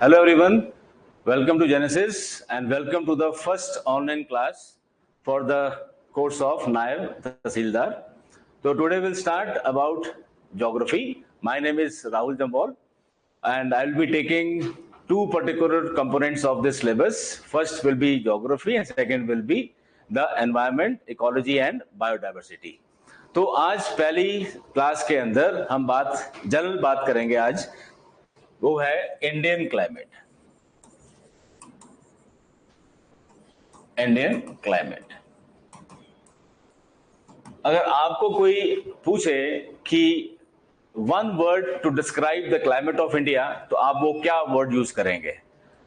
Hello everyone, welcome to Genesis and welcome to the first online class for the course of Naib Tahsildar. So today we'll start about geography. My name is Rahul Jambal and I'll be taking two particular components of this syllabus. First will be geography and second will be the environment, ecology and biodiversity. तो आज पहली class के अंदर हम general बात करेंगे आज वो है इंडियन क्लाइमेट। इंडियन क्लाइमेट, अगर आपको कोई पूछे कि one word to describe the climate of India तो आप वो क्या वर्ड यूज करेंगे?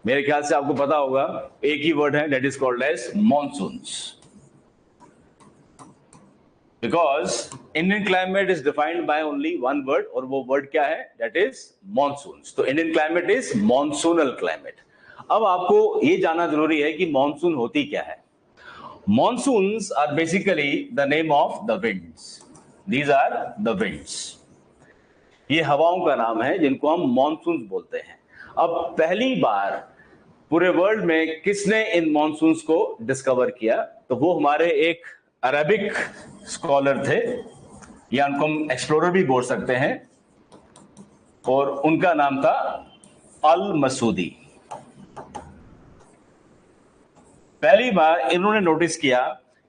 मेरे ख्याल से आपको पता होगा, एक ही वर्ड है, that is called as monsoons. Because Indian climate is defined by only one word और वो वर्ड क्या है? That is monsoons. तो Indian climate is monsoonal climate. अब आपको ये जानना जरूरी है कि मॉनसून होती क्या है। Monsoons are basically the name of the winds. These are the winds. ये हवाओं का नाम है जिनको हम मॉनसून्स बोलते हैं। अब पहली बार पूरे वर्ल्ड में किसने इन मॉनसून्स को डिस्कवर किया? तो वो हमारे एक अरबिक स्कॉलर थे, या उनको हम एक्सप्लोरर भी बोल सकते हैं, और उनका नाम था अल मसूदी। पहली बार इन्होंने नोटिस किया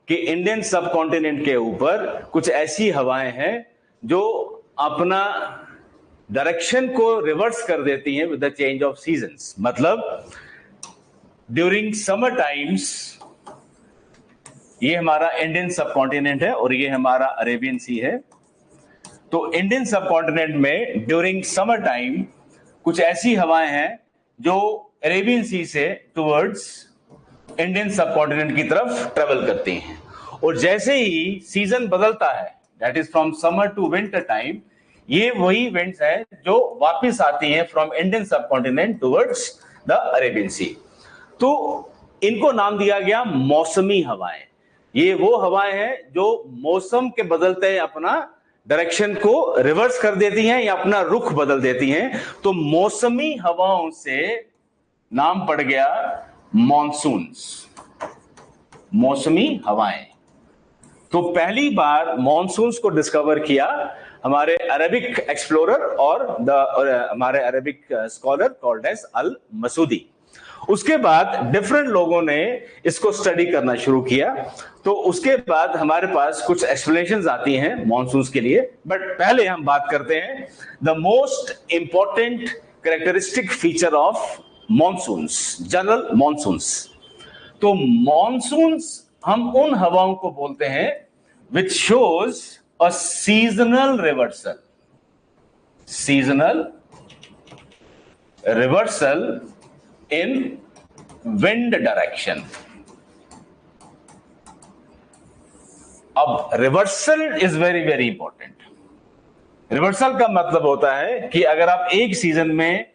कि इंडियन सब कॉन्टिनेंट के ऊपर कुछ ऐसी हवाएं हैं जो अपना डायरेक्शन को रिवर्स कर देती हैं with the change of seasons. मतलब ड्यूरिंग समर टाइम्स, ये हमारा इंडियन सब कॉन्टिनेंट है और ये हमारा अरेबियन सी है। तो इंडियन सब कॉन्टिनेंट में ड्यूरिंग समर टाइम कुछ ऐसी हवाएं हैं जो अरेबियन सी से टुवर्ड्स इंडियन सब कॉन्टिनेंट की तरफ ट्रेवल करती हैं। और जैसे ही सीजन बदलता है, that is from summer to winter time, ये वही विंड्स हैं जो वापस आती हैं from Indian subcontinent towards the Arabian sea. तो इनको नाम दिया गया मौसमी हवाएं। ये वो हवाएं हैं जो मौसम के बदलते अपना डायरेक्शन को रिवर्स कर देती हैं या अपना रुख बदल देती हैं। तो मौसमी हवाओं से नाम पड़ गया मॉनसून्स, मौसमी हवाएं। तो पहली बार मॉनसून्स को डिस्कवर किया हमारे अरबिक एक्सप्लोरर और हमारे Arabic scholar called as al Masoodi. उसके बाद डिफरेंट लोगों ने इसको स्टडी करना शुरू किया। तो उसके बाद हमारे पास कुछ एक्सप्लेनेशंस आती हैं मॉनसून्स के लिए। बट पहले हम बात करते हैं the most important characteristic feature of monsoons, general monsoons. तो मॉनसून्स हम उन हवाओं को बोलते हैं which shows a seasonal reversal, seasonal reversal in wind direction। अब reversal is very very important. Reversal का मतलब होता है कि अगर आप एक सीजन में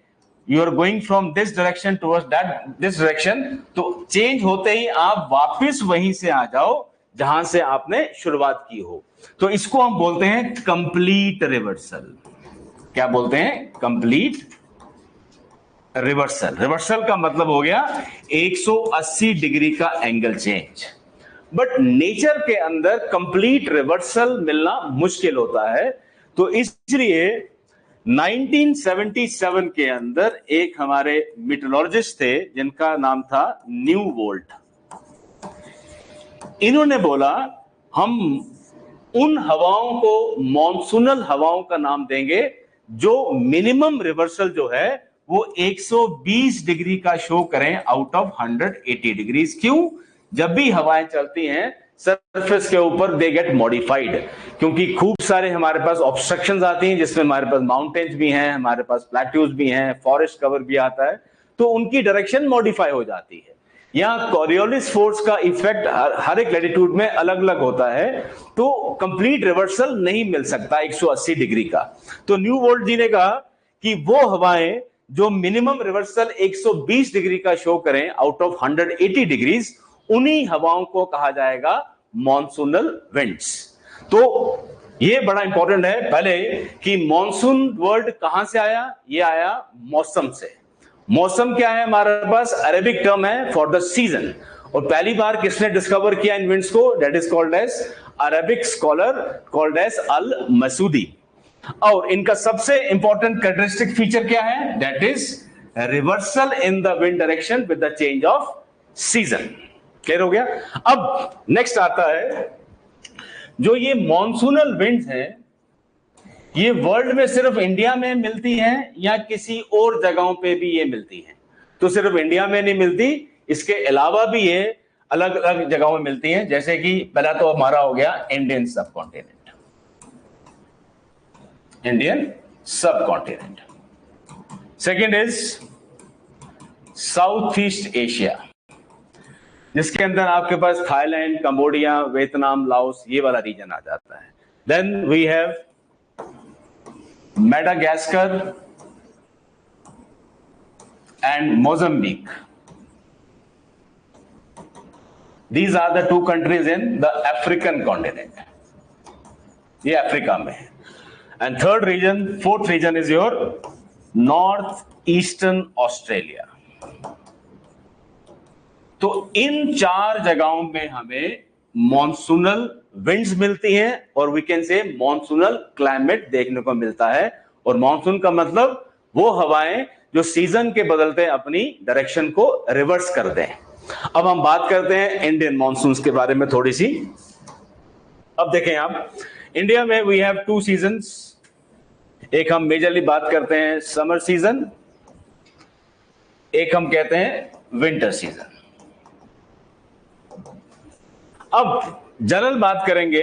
you are going from this direction towards that this direction, तो चेंज होते ही आप वापस वहीं से आ जाओ जहां से आपने शुरुआत की हो। तो इसको हम बोलते हैं कंप्लीट रिवर्सल। क्या बोलते हैं? Complete reversal. रिवर्सल का मतलब हो गया 180 डिग्री का एंगल चेंज। बट नेचर के अंदर कंप्लीट रिवर्सल मिलना मुश्किल होता है। तो इसलिए 1977 के अंदर एक हमारे मीटरोलॉजिस्ट थे जिनका नाम था न्यूवोल्ट। इन्होंने बोला हम उन हवाओं को मॉनसूनल हवाओं का नाम देंगे जो मिनिमम रिवर्सल जो है वो 120 डिग्री का शो करें आउट ऑफ 180 डिग्री। क्यों? जब भी हवाएं चलती हैं सरफेस के ऊपर दे गेट मॉडिफाइड, क्योंकि खूब सारे हमारे पास ऑब्स्ट्रक्शंस आती हैं जिसमें हमारे पास माउंटेन्स भी हैं, हमारे पास प्लेट्यूज भी हैं, फॉरेस्ट कवर भी आता है, तो उनकी डायरेक्शन मॉडिफाई हो जाती है। यहाँ कॉरियोलिस फोर्स का इफेक्ट हर एक लैटिट्यूड में अलग अलग होता है, तो कंप्लीट रिवर्सल नहीं मिल सकता 180 डिग्री का। तो न्यूवोल्ट जी ने कहा कि वो हवाएं जो मिनिमम रिवर्सल 120 डिग्री का शो करें आउट ऑफ 180 डिग्रीज, उन्हीं हवाओं को कहा जाएगा मॉनसूनल विंड्स। तो ये बड़ा इंपॉर्टेंट है पहले कि मॉनसून वर्ड कहां से आया। ये आया मौसम से, मौसम क्या है हमारे पास? अरेबिक टर्म है फॉर द सीजन। और पहली बार किसने डिस्कवर किया इन विंड्स को? That is called as Arabic scholar called as al Masudi. और इनका सबसे इंपॉर्टेंट कैरेक्टरिस्टिक फीचर क्या है? That is reversal in the wind direction with the change of season. Clear हो गया? अब नेक्स्ट आता है, जो ये मॉनसूनल विंड्स हैं, ये वर्ल्ड में सिर्फ इंडिया में मिलती हैं या किसी और जगहों पे भी ये मिलती हैं? तो सिर्फ इंडिया में नहीं मिलती, इसके अलावा भी ये अलग अलग जगहों में मिलती हैं। जैसे कि पहला तो हमारा हो गया Indian subcontinent, Indian subcontinent. Second is south east Asia, जिसके अंदर आपके पास थाईलैंड, कंबोडिया, वियतनाम, लाओस, ये वाला रीजन आ जाता है। Then we have Madagascar and Mozambique. These are the two countries in the African continent. ये अफ्रीका में है। And third region, fourth region is your North Eastern Australia. तो इन चार जगहों में हमें मॉनसूनल विंड्स मिलती हैं और we can say monsoonal climate देखने को मिलता है। और मॉनसून का मतलब वो हवाएं जो सीजन के बदलते अपनी डायरेक्शन को रिवर्स करते हैं। अब हम बात करते हैं इंडियन मॉनसून के बारे में थोड़ी सी। अब देखें आप, इंडिया में वी हैव टू सीजन्स। एक हम मेजरली बात करते हैं समर सीजन, एक हम कहते हैं विंटर सीजन। अब जनरल बात करेंगे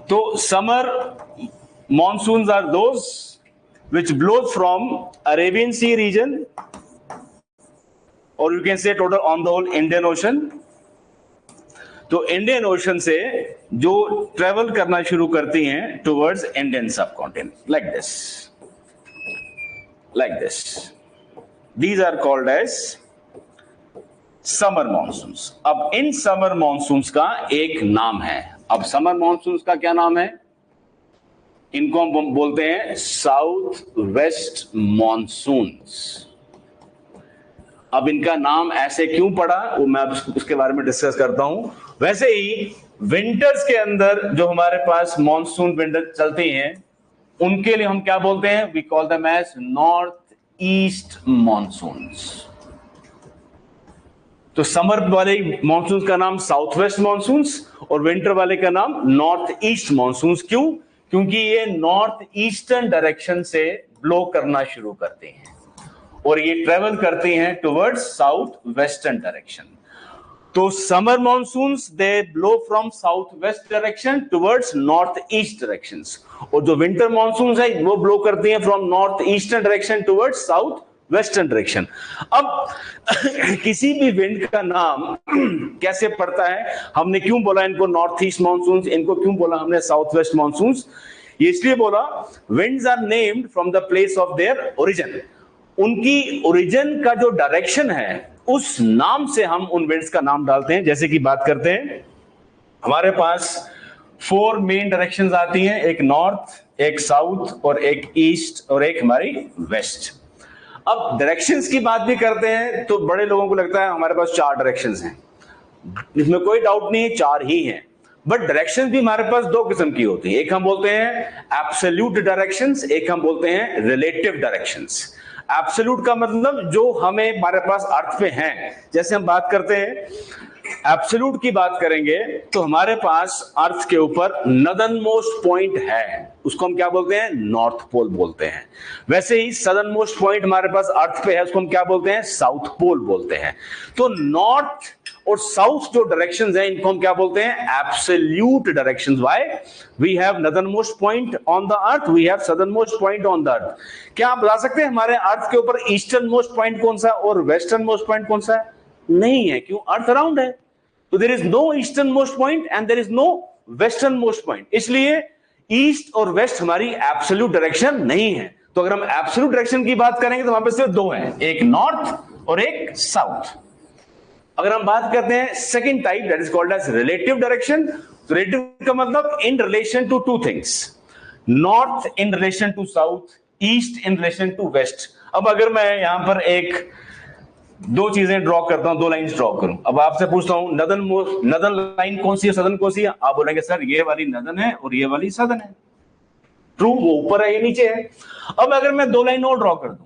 तो summer monsoons are those which blows from Arabian sea region और you can say total on the whole Indian ocean. तो इंडियन ओशन से जो ट्रेवल करना शुरू करती हैं towards Indian subcontinent, like this, like this. These are called as summer monsoons. अब in summer monsoons का एक नाम है। अब समर मॉनसून्स का क्या नाम है? इनको हम बोलते हैं साउथ वेस्ट मॉनसून्स। अब इनका नाम ऐसे क्यों पड़ा वो मैं उसके बारे में डिस्कस करता हूं। वैसे ही विंटर्स के अंदर जो हमारे पास मॉनसून विंटर चलती हैं उनके लिए हम क्या बोलते हैं? We call them as north east monsoons. तो समर वाले मॉनसून का नाम साउथ वेस्ट मॉनसून्स और विंटर वाले का नाम नॉर्थ ईस्ट मॉनसून्स। क्यों? क्योंकि ये नॉर्थ ईस्टर्न डायरेक्शन से ब्लो करना शुरू करते हैं और ये ट्रेवल करते हैं टुवर्ड्स साउथ वेस्टर्न डायरेक्शन। तो summer monsoons they blow from south west direction towards north east directions, और जो विंटर मॉनसून्स है वो ब्लो करती हैं from north eastern direction towards south western direction. अब किसी भी विंड का नाम कैसे पड़ता है? हमने क्यों बोला इनको नॉर्थ ईस्ट मॉनसून्स, इनको क्यों बोला हमने साउथ वेस्ट मॉनसून्स? ये इसलिए बोला, winds are named from the place of their origin. उनकी ओरिजिन का जो डायरेक्शन है उस नाम से हम उन विंड्स का नाम डालते हैं। जैसे कि बात करते हैं, हमारे पास 4 मेन डायरेक्शंस आती हैं, एक नॉर्थ, एक साउथ और एक ईस्ट और एक हमारी वेस्ट। अब डायरेक्शंस की बात भी करते हैं तो बड़े लोगों को लगता है हमारे पास 4 डायरेक्शंस हैं। इसमें कोई डाउट नहीं है, 4 ही हैं। बट डायरेक्शंस भी हमारे पास 2 किस्म की होती है। एक हम बोलते हैं एब्सोल्यूट डायरेक्शंस, एक हम बोलते हैं रिलेटिव डायरेक्शंस। एब्सोल्यूट का मतलब जो हमें हमारे पास अर्थ पे हैं। जैसे हम बात करते हैं एब्सोल्यूट की बात करेंगे तो हमारे पास अर्थ के ऊपर नदर्न मोस्ट पॉइंट है, उसको हम क्या बोलते हैं? नॉर्थ पोल बोलते हैं। वैसे ही सदर्न मोस्ट पॉइंट हमारे पास अर्थ पे है, उसको हम क्या बोलते हैं? साउथ पोल बोलते हैं। तो नॉर्थ और साउथ जो डायरेक्शंस हैं इनको हम क्या बोलते हैं? Absolute directions. Why? We have northernmost point on the earth, we have southernmost point on the earth. क्या आप बता सकते हैं हमारे अर्थ के ऊपर ईस्टर्न मोस्ट पॉइंट कौन सा है और वेस्टर्न मोस्ट पॉइंट कौन सा है? नहीं है। क्यों? अर्थ राउंड है, तो there is no easternmost point and there is no westernmost point. इसलिए ईस्ट और वेस्ट हमारी एब्सोल्यूट डायरेक्शन नहीं है। तो अगर हम एब्सोल्यूट डायरेक्शन की बात करेंगे तो वहां पे सिर्फ 2 हैं, एक नॉर्थ और एक साउथ। अगर हम बात करते हैं second type, that is called as relative direction. Relative का मतलब in relation to 2 things, north in relation to south, east in relation to west. अब अगर मैं यहां पर एक दो चीजें ड्रॉ करता हूं, दो लाइंस ड्रॉ करूं। अब आपसे पूछता हूं नदन लाइन कौन सी है, सदन कौन सी है? आप बोलेंगे सर ये वाली नदन है और ये वाली सदन है। ट्रू, वो ऊपर है ये नीचे है। अब अगर मैं दो लाइन और ड्रॉ कर दूं,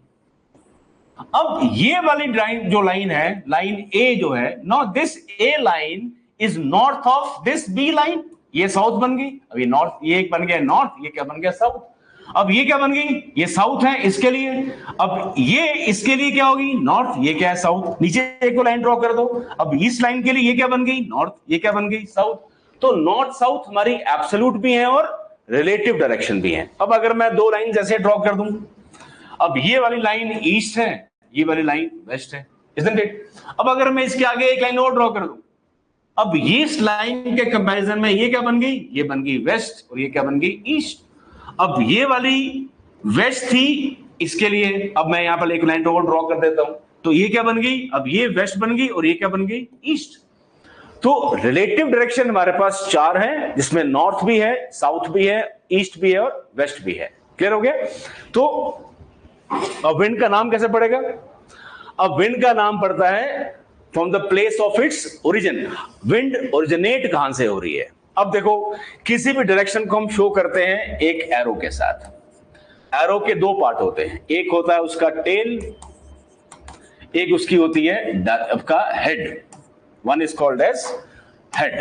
अब ये वाली लाइन जो लाइन है, लाइन ए जो है, now this A line is north of this B line. ये साउथ बन गई। अब ये नॉर्थ, ये एक बन गया नॉर्थ, ये क्या बन गया साउथ। अब ये क्या बन गई, ये साउथ है इसके लिए। अब ये इसके लिए क्या होगी, नॉर्थ, ये क्या है साउथ। नीचे एक को लाइन ड्रॉ कर दो। अब इस लाइन के लिए ये क्या बन गई, नॉर्थ, ये क्या बन गई साउथ। तो नॉर्थ साउथ हमारी एब्सोल्यूट भी है और रिलेटिव डायरेक्शन भी है। अब अगर मैं दो लाइन जैसे ड्रॉ कर दूं, अब ये वाली लाइन ईस्ट है, ये वाली लाइन वेस्ट है, इजंट इट। अब अगर मैं इसके आगे एक लाइन और ड्रॉ कर दूं, अब ये इस लाइन के कंपैरिजन में ये क्या बन गई, ये बन गई वेस्ट और ये क्या बन गई ईस्ट। अब ये वाली वेस्ट थी इसके लिए, अब मैं यहां पर एक लाइन और ड्रॉ कर देता हूं, तो ये क्या बन गई, अब ये वेस्ट बन गई और ये क्या बन गई ईस्ट। तो रिलेटिव डायरेक्शन हमारे पास चार है, जिसमें नॉर्थ भी है, साउथ भी है, ईस्ट भी है और वेस्ट भी है। क्लियर हो गया? तो अब विंड का नाम कैसे पड़ेगा? अब विंड का नाम पड़ता है from the place of its origin. Wind originate कहां से हो रही है? अब देखो, किसी भी डायरेक्शन को हम शो करते हैं एक एरो के साथ। एरो के दो पार्ट होते हैं, एक होता है उसका टेल, एक उसकी होती है आपका head. One is called as head.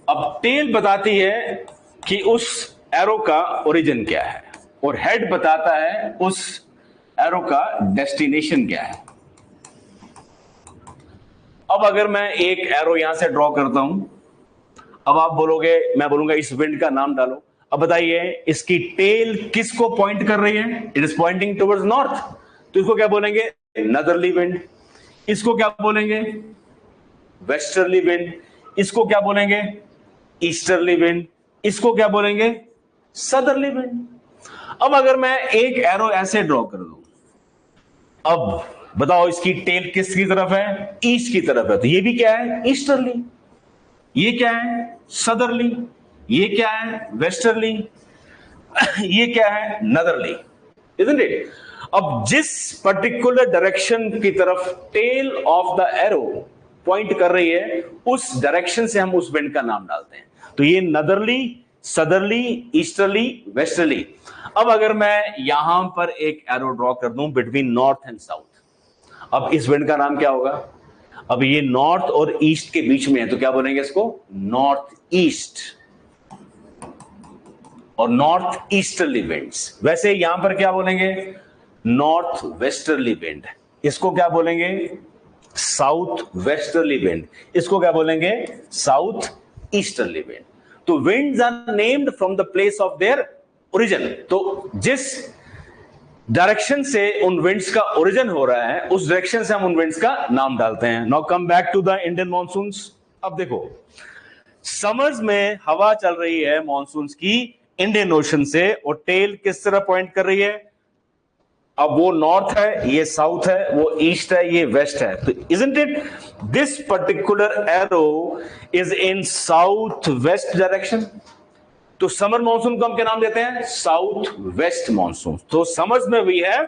अब टेल बताती है कि उस एरो का ओरिजिन क्या है, और हेड बताता है उस एरो का डेस्टिनेशन क्या है। अब अगर मैं एक एरो यहां से ड्रॉ करता हूं, अब आप बोलोगे, मैं बोलूंगा इस विंड का नाम डालो। अब बताइए इसकी टेल किसको पॉइंट कर रही है? It is pointing towards north, तो इसको क्या बोलेंगे, नदरली विंड। इसको क्या बोलेंगे, वेस्टर्ली विंड। इसको क्या बोलेंगे, ईस्टर्ली विंड। इसको क्या बोलेंगे, सदरली विंड। अब अगर मैं एक एरो ऐसे ड्रॉ कर दूं, अब बताओ इसकी टेल किसकी तरफ है, ईस्ट की तरफ है, तो ये भी क्या है, ईस्टर्ली। ये क्या है, सदरली। ये क्या है, वेस्टर्ली। ये क्या है, नदरली, इजंट इट। अब जिस पर्टिकुलर डायरेक्शन की तरफ tail of the arrow point कर रही है, उस डायरेक्शन से हम उस विंड का नाम डालते हैं। तो ये नदरली, सदरली, ईस्टर्ली, वेस्टर्ली। अब अगर मैं यहां पर एक एरो ड्रॉ कर दूं बिटवीन नॉर्थ एंड साउथ, अब इस विंड का नाम क्या होगा? अब ये नॉर्थ और ईस्ट के बीच में है, तो क्या बोलेंगे इसको, नॉर्थ ईस्ट और नॉर्थ ईस्टर्ली विंड्स। वैसे यहां पर क्या बोलेंगे, नॉर्थ वेस्टर्ली विंड। इसको क्या बोलेंगे, साउथ वेस्टर्ली विंड। इसको क्या बोलेंगे, साउथ ईस्टर्ली विंड। तो winds are named from the place of their origin. तो जिस डायरेक्शन से उन विंड्स का ओरिजिन हो रहा है, उस डायरेक्शन से हम उन विंड्स का नाम डालते हैं। Now come back to the Indian monsoons. अब देखो, समर्स में हवा चल रही है मॉनसून्स की इंडियन ओशन से, और टेल किस तरह पॉइंट कर रही है? अब वो नॉर्थ है, ये साउथ है, वो ईस्ट है, ये वेस्ट है। तो isn't it, this particular arrow is in south west direction. तो समर मॉनसून को हम क्या नाम देते हैं, साउथ वेस्ट मॉनसून। तो समर्स में वी है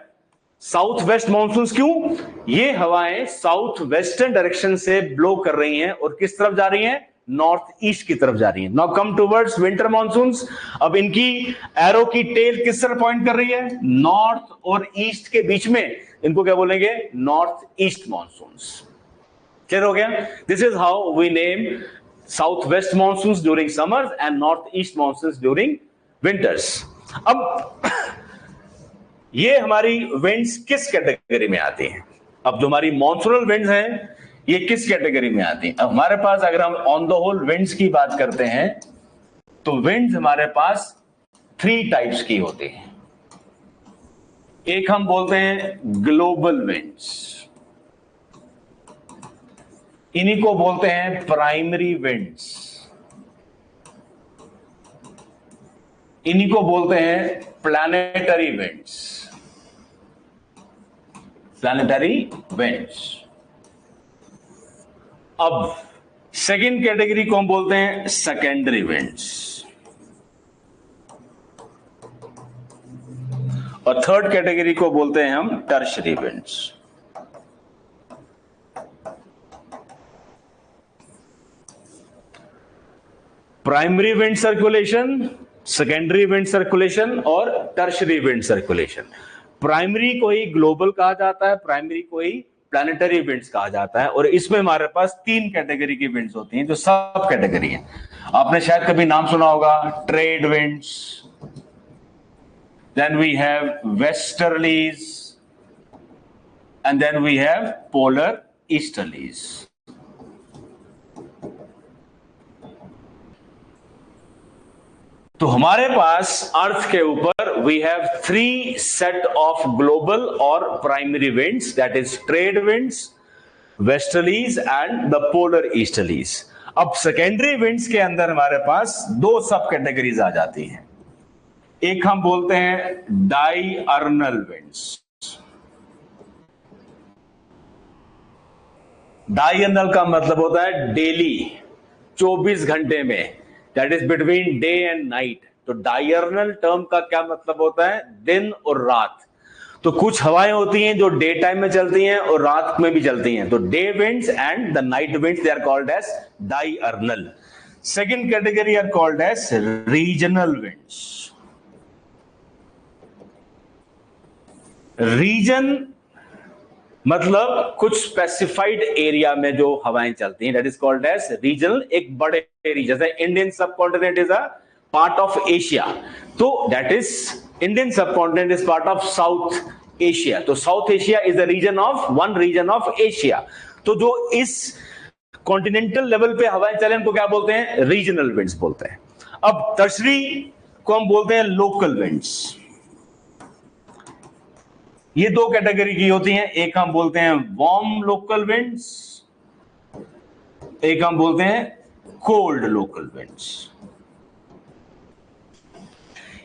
साउथ वेस्ट मॉनसून। क्यों? ये हवाएं साउथ वेस्टर्न डायरेक्शन से ब्लो कर रही हैं और किस तरफ जा रही हैं, नॉर्थ ईस्ट की तरफ जा रही है। Now come towards winter monsoons. अब इनकी एरो की टेल किस तरफ पॉइंट कर रही है, नॉर्थ और ईस्ट के बीच में। इनको क्या बोलेंगे, नॉर्थ ईस्ट मॉनसून्स। क्लियर हो गया? This is how we name south west monsoons during summers and north east monsoons during winters. अब ये हमारी विंड्स किस कैटेगरी में आती हैं? अब जो हमारी मॉनसूनल विंड्स हैं, ये किस कैटेगरी में आती हैं? अब हमारे पास अगर हम ऑन द होल विंड्स की बात करते हैं, तो विंड्स हमारे पास 3 टाइप्स की होती हैं। एक हम बोलते हैं ग्लोबल विंड्स, इन्हीं को बोलते हैं प्राइमरी विंड्स, इन्हीं को बोलते हैं प्लैनेटरी विंड्स, प्लैनेटरी विंड्स। अब सेकेंड कैटेगरी को हम बोलते हैं सेकेंडरी विंड्स, और थर्ड कैटेगरी को बोलते हैं हम tertiary winds. Primary wind circulation, secondary wind circulation और टर्शरी विंड सर्कुलेशन। प्राइमरी को ही ग्लोबल कहा जाता है, प्राइमरी को ही प्लैनेटरी विंड्स कहा जाता है। और इसमें हमारे पास 3 कैटेगरी की विंड्स होती हैं जो सब कैटेगरी है। आपने शायद कभी नाम सुना होगा trade winds, then we have westerlies and then we have polar easterlies. तो हमारे पास अर्थ के ऊपर we have 3 set of global और primary winds, that is trade winds, westerlies and the polar easterlies. अब सेकेंडरी विंड्स के अंदर हमारे पास 2 सब कैटेगरीज आ जाती हैं। एक हम बोलते हैं डायर्नल विंड्स। डायर्नल का मतलब होता है डेली, 24 घंटे में, that is between day and night. तो डायर्नल टर्म का क्या मतलब होता है? दिन और रात। तो कुछ हवाएं होती हैं जो डे टाइम में चलती हैं और रात में भी चलती हैं, तो day winds and the night winds they are called as diurnal. Second category are called as regional winds. Region मतलब कुछ स्पेसिफाइड एरिया में जो हवाएं चलती हैं, दैट इज कॉल्ड एज रीजनल। एक बड़े एरिया, जैसे Indian subcontinent is a part of Asia, तो that is Indian subcontinent is part of South Asia. तो South Asia is the region of one region of Asia. तो जो इस continental level पे हवाएं चले उनको क्या बोलते हैं? रीजनल विंड्स बोलते हैं। अब टर्शरी को हम बोलते हैं लोकल विंड्स। ये 2 कैटेगरी की होती हैं, एक हम बोलते हैं वार्म लोकल विंड्स, एक हम बोलते हैं कोल्ड लोकल विंड्स।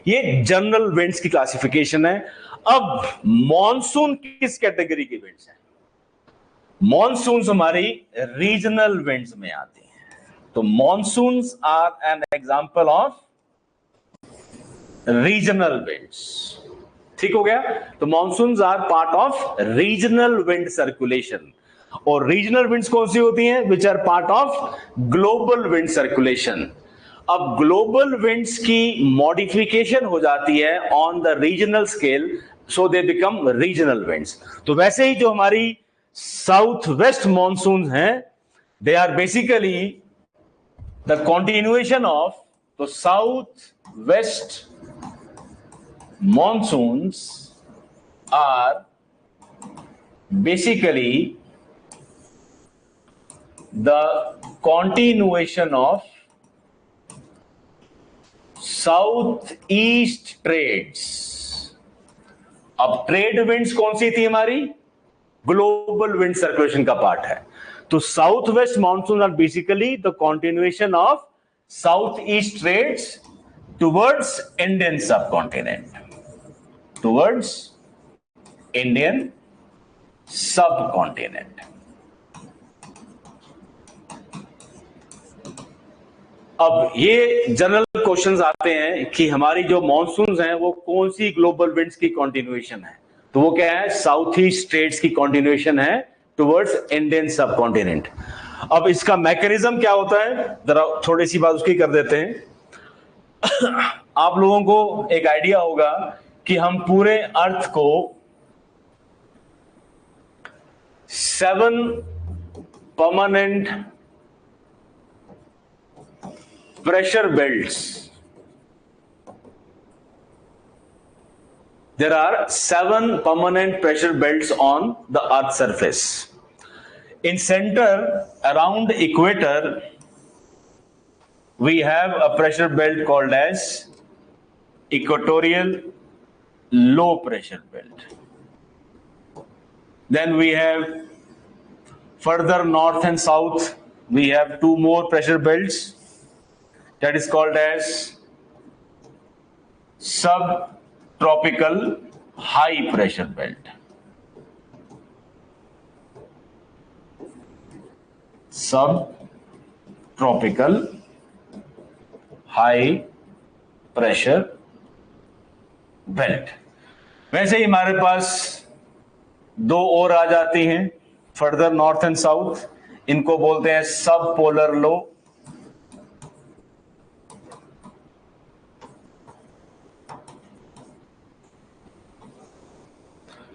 ये जनरल विंड्स की क्लासिफिकेशन है। अब मॉनसून किस कैटेगरी की विंड्स है? मॉनसून्स हमारी रीजनल विंड्स में आती हैं। तो monsoons are an example of regional winds. ठीक हो गया? तो monsoons are part of regional wind circulation. और रीजनल विंड्स कौन सी होती हैं? Which are part of global wind circulation. अब ग्लोबल विंड्स की मॉडिफिकेशन हो जाती है on the regional scale, so they become regional winds. तो वैसे ही जो हमारी साउथ वेस्ट मॉनसून हैं, they are basically the continuation of the south west monsoons are basically the continuation of southeast trades। अब ट्रेड विंड्स कौन सी थी हमारी? ग्लोबल विंड सर्कुलेशन का पार्ट है। तो south west monsoon are basically the continuation of south east trades towards Indian subcontinent, towards Indian subcontinent। अब ये जनरल क्वेश्चंस आते हैं कि हमारी जो मॉनसून्स हैं वो कौन सी ग्लोबल विंड्स की कंटिन्यूएशन है? तो वो क्या है? साउथ ईस्ट ट्रेड्स की कंटिन्यूएशन है टुवर्ड्स इंडियन सबकॉन्टिनेंट। अब इसका मैकेनिज्म क्या होता है, जरा थोड़ी सी बात उसकी कर देते हैं। आप लोगों को एक आइडिया होगा कि हम पूरे अर्थ को 7 permanent pressure belts, there are 7 permanent pressure belts on the earth surface. In center around equator we have a pressure belt called as equatorial low pressure belt. Then we have further north and south we have 2 more pressure belts, that is called as subtropical high pressure belt. Subtropical high pressure belt. वैसे ही हमारे पास दो और आ जाती हैं further north and south, इनको बोलते हैं सब पोलर लो।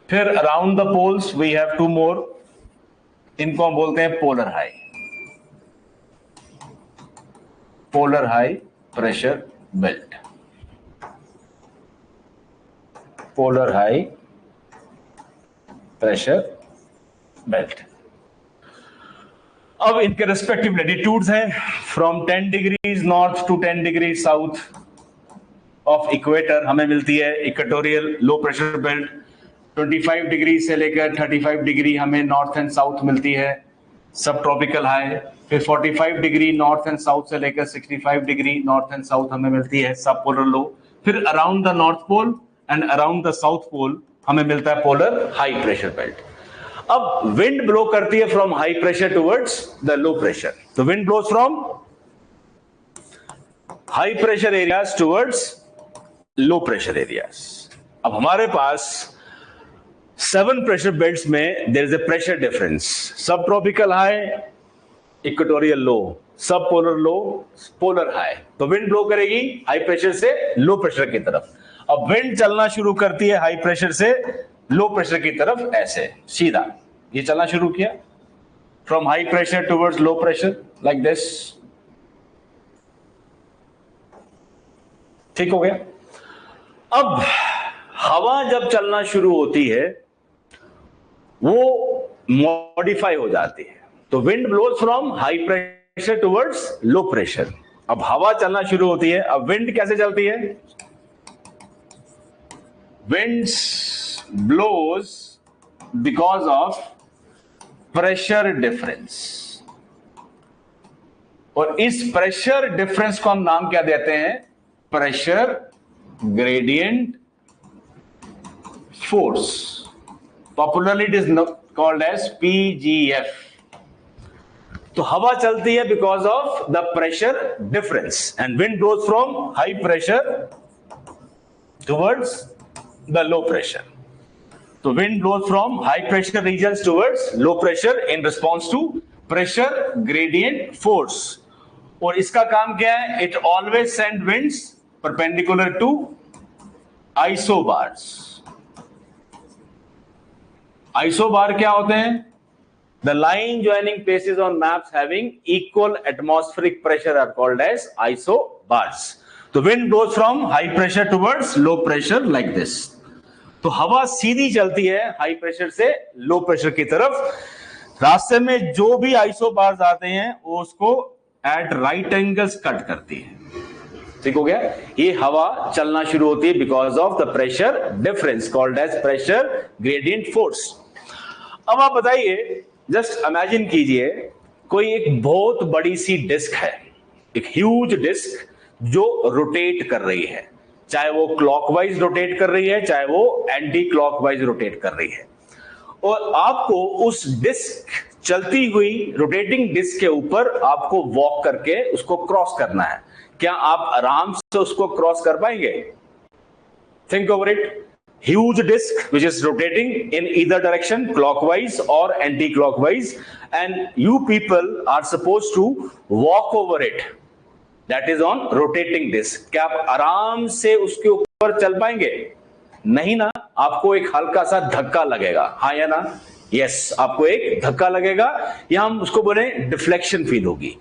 फिर around the poles we have two more, इनको हम बोलते हैं polar high, polar high pressure belt, polar high pressure belt. अब इनके रेस्पेक्टिव लैटिट्यूड्स हैं, from 10 degrees north to 10 degree south of equator हमें मिलती है equatorial low pressure belt. 25 degree से लेकर 35 डिग्री हमें नॉर्थ एंड साउथ मिलती है सब ट्रॉपिकल हाई। फिर 45 डिग्री नॉर्थ एंड साउथ से लेकर 65 डिग्री नॉर्थ एंड साउथ हमें मिलती है सब पोलर लो। फिर around the north pole and around the south pole हमें मिलता है पोलर हाई प्रेशर बेल्ट। अब विंड ब्लो करती है from high pressure towards the low pressure, तो wind blows from high pressure areas towards low pressure areas. अब हमारे पास 7 प्रेशर बेल्ट्स में there is a pressure difference, subtropical high, equatorial low, subpolar low, polar high. तो wind blow करेगी high pressure से low pressure की तरफ। अब विंड चलना शुरू करती है हाई प्रेशर से लो प्रेशर की तरफ, ऐसे सीधा ये चलना शुरू किया from high pressure towards low pressure like this. ठीक हो गया। अब हवा जब चलना शुरू होती है वो मॉडिफाई हो जाती है, तो wind blows from high pressure towards low pressure. अब हवा चलना शुरू होती है, अब विंड कैसे चलती है, winds blows because of pressure difference, और इस प्रेशर डिफरेंस को हम नाम क्या देते हैं, pressure gradient force, popularly it is called as PGF। तो हवा चलती है because of the pressure difference and wind blows from high pressure towards the low pressure. So wind blows from high pressure regions towards low pressure in response to pressure gradient force. और इसका काम क्या है, it always send winds perpendicular to isobars. Isobar क्या होते हैं, the line joining places on maps having equal atmospheric pressure are called as isobars. तो wind blows from high pressure towards low pressure like this. तो हवा सीधी चलती है high pressure से low pressure की तरफ। रास्ते में जो भी आइसोबार्स आते हैं वो उसको एट राइट एंगल्स कट करती है। ठीक हो गया। ये हवा चलना शुरू होती है because of the pressure difference called as pressure gradient force. अब आप बताइए, जस्ट इमेजिन कीजिए कोई एक बहुत बड़ी सी डिस्क है, एक ह्यूज डिस्क जो रोटेट कर रही है, चाहे वो क्लॉकवाइज रोटेट कर रही है चाहे वो एंटी क्लॉकवाइज रोटेट कर रही है, और आपको उस डिस्क चलती हुई रोटेटिंग डिस्क के ऊपर आपको वॉक करके उसको क्रॉस करना है। क्या आप आराम से उसको क्रॉस कर पाएंगे? Think over it. Huge disc which is rotating in either direction, clockwise और anticlockwise, and you people are suppose to walk over it, that is on rotating disc. क्या आप आराम से उसके ऊपर चल पाएंगे? नहीं ना, आपको एक हल्का सा धक्का लगेगा, हाँ या ना? यस, आपको एक धक्का लगेगा या हम उसको बोले डिफ्लेक्शन फील होगी।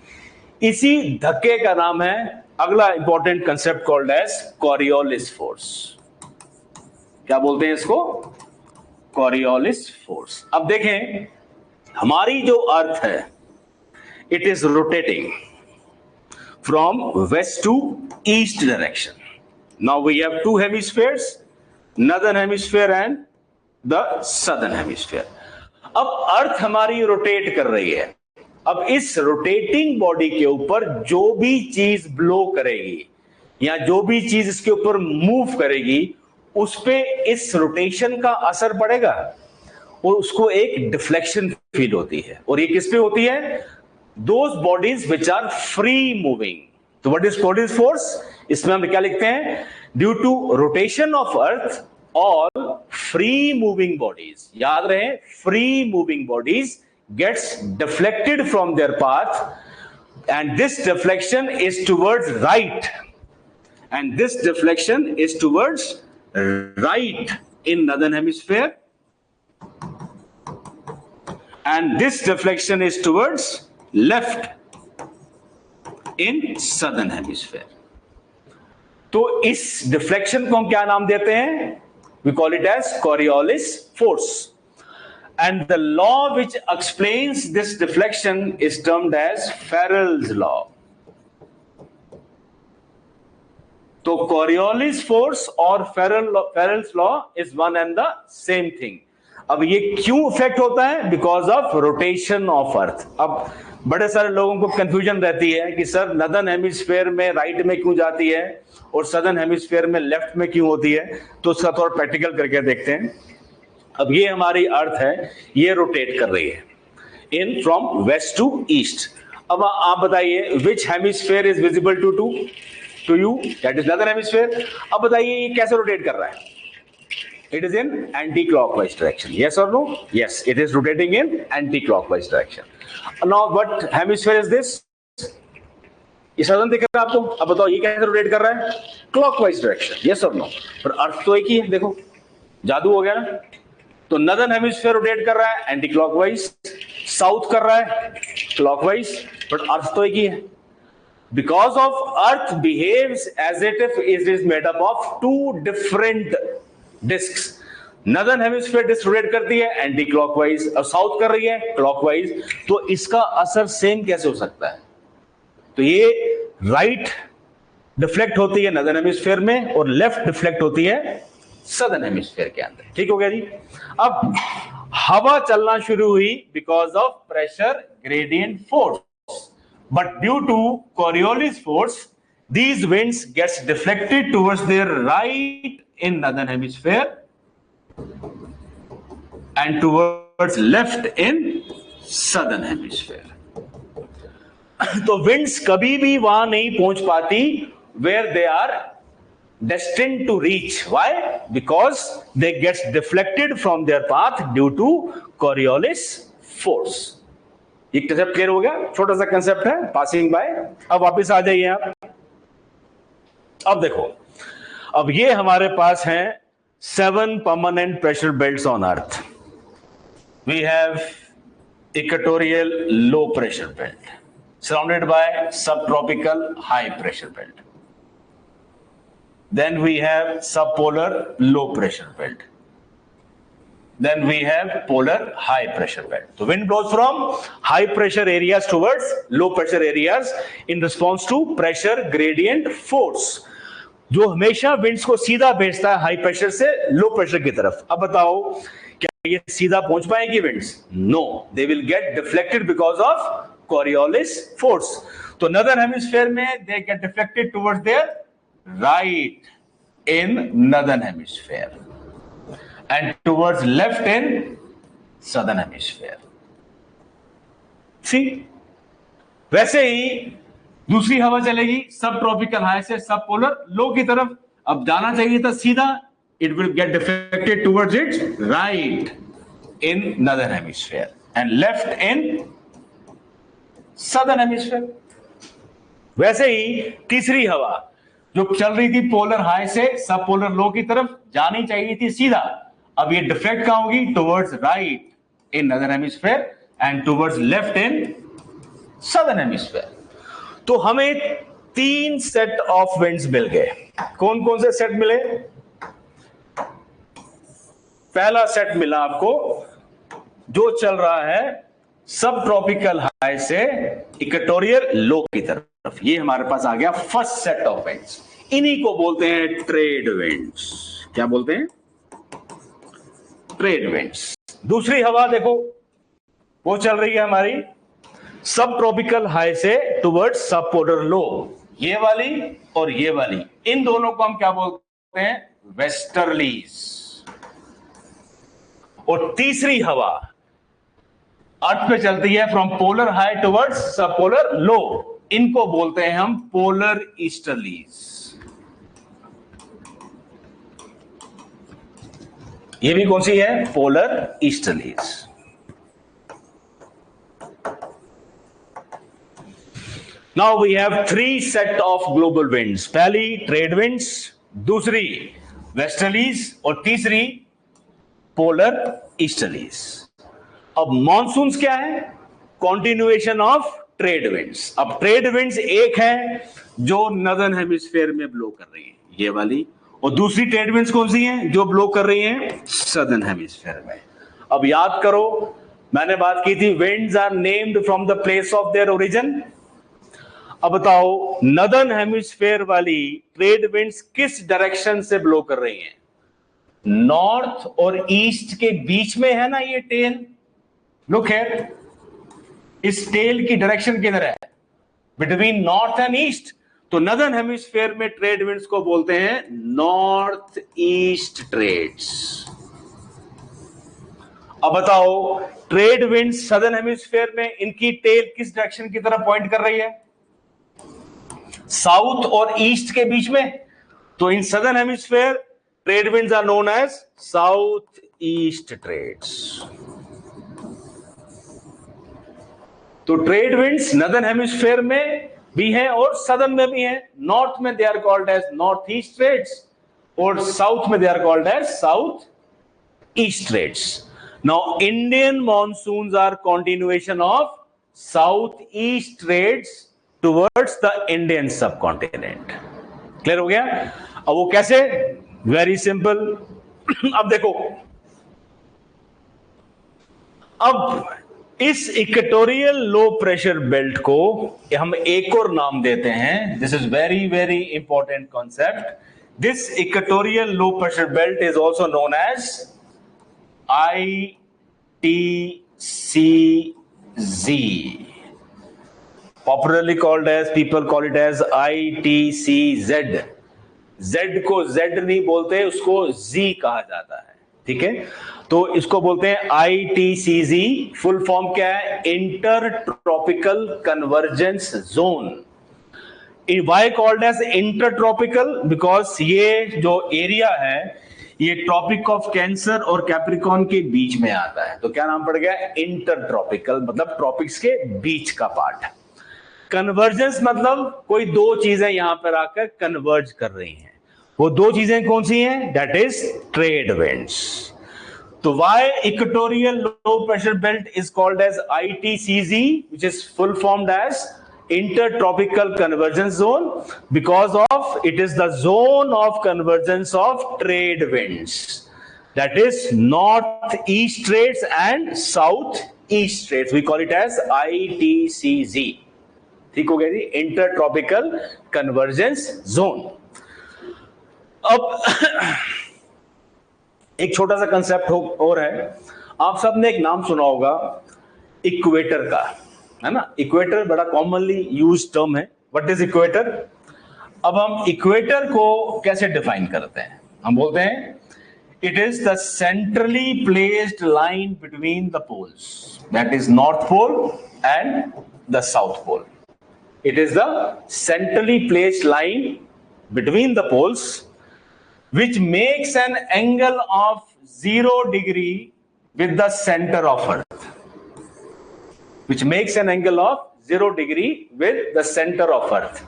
इसी धक्के का नाम है अगला important concept called as Coriolis force. क्या बोलते हैं इसको? Coriolis force. अब देखें, हमारी जो अर्थ है it is rotating from west to east direction. Now we have two hemispheres, northern hemisphere and the southern hemisphere. अब अर्थ हमारी रोटेट कर रही है। अब इस रोटेटिंग बॉडी के ऊपर जो भी चीज ब्लो करेगी या जो भी चीज इसके ऊपर मूव करेगी उस पे इस रोटेशन का असर पड़ेगा और उसको एक डिफ्लेक्शन फील होती है। और ये किस पे होती है? Those bodies which are free moving. So what is Coriolis force? इसमें हम क्या लिखते हैं? Due to rotation of Earth, all free moving bodies, याद रहे, free moving bodies gets deflected from their path, and this deflection is towards right, and this deflection is towards right in northern hemisphere, and this deflection is towards left in southern hemisphere. तो इस deflection को हम क्या नाम देते हैं? We call it as Coriolis force. And the law which explains this deflection is termed as Farrell's law. तो Coriolis force और Farrell's law is one and the same thing. अब ये क्यों इफेक्ट होता है? Because of rotation of Earth. अब बड़े सारे लोगों को कंफ्यूजन रहती है कि सर नदर्न हेमिस्फीयर में राइट में क्यों जाती है और सदर्न हेमिस्फीयर में लेफ्ट में क्यों होती है, तो उसका थोड़ा प्रैक्टिकल करके देखते हैं। अब ये हमारी अर्थ है, ये रोटेट कर रही है in from west to east. अब आप बताइए which hemisphere is visible to you, that is northern hemisphere. अब बताइए ये कैसे रोटेट कर रहा है? It is in anti-clockwise direction. Yes or no? Yes, it is rotating in anti-clockwise direction. Now, what hemisphere is this? ये southern दिख रहा है आपको? अब बताओ ये कैसे रोटेट कर रहा है? Clockwise direction. Yes or no? पर अर्थ तो एक ही है, देखो जादू हो गया ना। तो नदर्न हेमिस्फीयर रोटेट कर रहा है एंटी क्लॉकवाइज, साउथ कर रहा है क्लॉकवाइज, बट अर्थ तो एक ही है। Because of Earth behaves as if it is made up of two different discs. Northern hemisphere disc rotate करती है एंटी क्लॉकवाइज और साउथ कर रही है क्लॉकवाइज, तो इसका असर सेम कैसे हो सकता है? तो ये राइट डिफ्लेक्ट होती है नदर्न हेमिस्फीयर में और लेफ्ट डिफ्लेक्ट होती है सदर्न हेमिस्फीयर के अंदर। ठीक हो गया जी। अब हवा चलना शुरू हुई because of pressure gradient force, but due to Coriolis force these winds gets deflected towards their right in northern hemisphere and towards left in southern hemisphere. तो winds कभी भी वहां नहीं पहुंच पाती where they are destined to reach. Why? Because they gets deflected from their path due to Coriolis force. ये concept clear हो गया? छोटा सा कंसेप्ट है, पासिंग बाय। अब वापस आ जाइए आप। अब देखो, अब ये हमारे पास हैं 7 permanent pressure belts on earth. We have equatorial low pressure belt surrounded by subtropical high pressure belt. Then we have subpolar low pressure belt. Then we have polar high pressure belt. तो wind blows from high pressure areas towards low pressure areas in response to pressure gradient force, जो हमेशा winds को सीधा भेजता है high pressure से low pressure की तरफ। अब बताओ क्या ये सीधा पहुंच पाएंगे winds? No, they will get deflected because of Coriolis force. तो नदर्न हेमिस्फीयर में they get deflected towards their right in northern hemisphere and towards left in southern hemisphere. See, वैसे ही दूसरी हवा चलेगी सब ट्रॉपिकल हाई से सब पोलर लो की तरफ। अब जाना चाहिए था सीधा, it will get deflected towards it's right in northern hemisphere and left in southern hemisphere. वैसे ही तीसरी हवा जो चल रही थी पोलर हाई से सब पोलर लो की तरफ, जानी चाहिए थी सीधा, अब ये डिफ्लेक्ट कहां होगी? Towards right in northern hemisphere and towards left in southern hemisphere. तो हमें 3 सेट ऑफ विंड्स मिल गए। कौन कौन से सेट मिले? पहला सेट मिला आपको जो चल रहा है सब ट्रॉपिकल हाई से इक्वेटोरियल लो की तरफ। ये हमारे पास आ गया फर्स्ट सेट ऑफ विंड्स। इन्हीं को बोलते हैं ट्रेड विंड्स। क्या बोलते हैं? Trade winds. दूसरी हवा देखो, वो चल रही है हमारी सब ट्रॉपिकल हाई से टुवर्ड्स सब पोलर लो, ये वाली और ये वाली, इन दोनों को हम क्या बोलते हैं? वेस्टर्लीज। और तीसरी हवा अर्थ पे चलती है फ्रॉम पोलर हाई टुवर्ड्स सब पोलर लो, इनको बोलते हैं हम पोलर ईस्टर्लीज। ये भी कौन सी है? Polar easterlies. Now we have 3 set of global winds. पहली ट्रेड विंड्स, दूसरी वेस्टर्लीज और तीसरी पोलर ईस्टर्लीज। अब मॉनसून्स क्या है? Continuation of trade winds. अब ट्रेड विंड्स एक है जो नदर्न हेमिस्फीयर में ब्लो कर रही है, ये वाली, और दूसरी ट्रेड विंड्स कौन सी हैं? जो ब्लो कर रही हैं सदर्न हेमिस्फीयर में। अब याद करो, मैंने बात की थी winds are named from the place of their origin. अब बताओ, नदर्न हेमिस्फीयर वाली ट्रेड विंड्स किस डायरेक्शन से ब्लो कर रही हैं? नॉर्थ और ईस्ट के बीच में है ना ये टेल। लुक हियर, इस टेल की डायरेक्शन किधर है? Between north and east. तो नदर्न हेमिस्फीयर में ट्रेड विंड्स को बोलते हैं नॉर्थ ईस्ट ट्रेड्स। अब बताओ, ट्रेड विंड्स सदर्न हेमिस्फीयर में, इनकी टेल किस डायरेक्शन की तरफ पॉइंट कर रही है? साउथ और ईस्ट के बीच में। तो in southern hemisphere trade winds are known as south east trades. तो ट्रेड विंड्स नदर्न हेमिस्फीयर में भी हैं और सदर्न में भी हैं। नॉर्थ में they are called as north east trades और साउथ में they are called as south east trades. Now Indian monsoons are continuation of south east trades towards the Indian subcontinent. Clear हो गया? अब वो कैसे? Very simple. अब देखो, अब इस इक्वेटोरियल लो प्रेशर बेल्ट को हम एक और नाम देते हैं। This is very very important concept. This equatorial low pressure belt is also known as ITCZ, popularly called as, people call it as ITCZ। Z को Z नहीं बोलते, उसको Z कहा जाता है, ठीक है? तो इसको बोलते हैं ITCZ। फुल फॉर्म क्या है? Inter tropical convergence zone. Why called as intertropical? Because ये जो एरिया है ये ट्रॉपिक ऑफ कैंसर और कैप्रिकॉन के बीच में आता है, तो क्या नाम पड़ गया? इंटरट्रॉपिकल, मतलब ट्रॉपिक्स के बीच का पार्ट। कन्वर्जेंस मतलब कोई दो चीजें यहां पर आकर कन्वर्ज कर रही हैं। वो दो चीजें कौन सी हैं? दैट इज ट्रेड विंड्स। तो why equatorial low pressure belt is called as ITCZ, which is full formed as intertropical convergence zone, because of it is the zone of convergence of trade winds, that is northeast trades and southeast trades. We call it as ITCZ। ठीक हो गया जी, intertropical convergence zone. अब एक छोटा सा concept और है, आप सबने एक नाम सुना होगा इक्वेटर का, है ना? इक्वेटर बड़ा कॉमनली यूज टर्म है। What is equator? अब हम इक्वेटर को कैसे डिफाइन करते हैं? हम बोलते हैं it is the centrally placed line between the poles, that is north pole and the south pole. It is the centrally placed line between the poles which makes an angle of 0 degree with the center of earth, which makes an angle of 0 degree with the center of earth।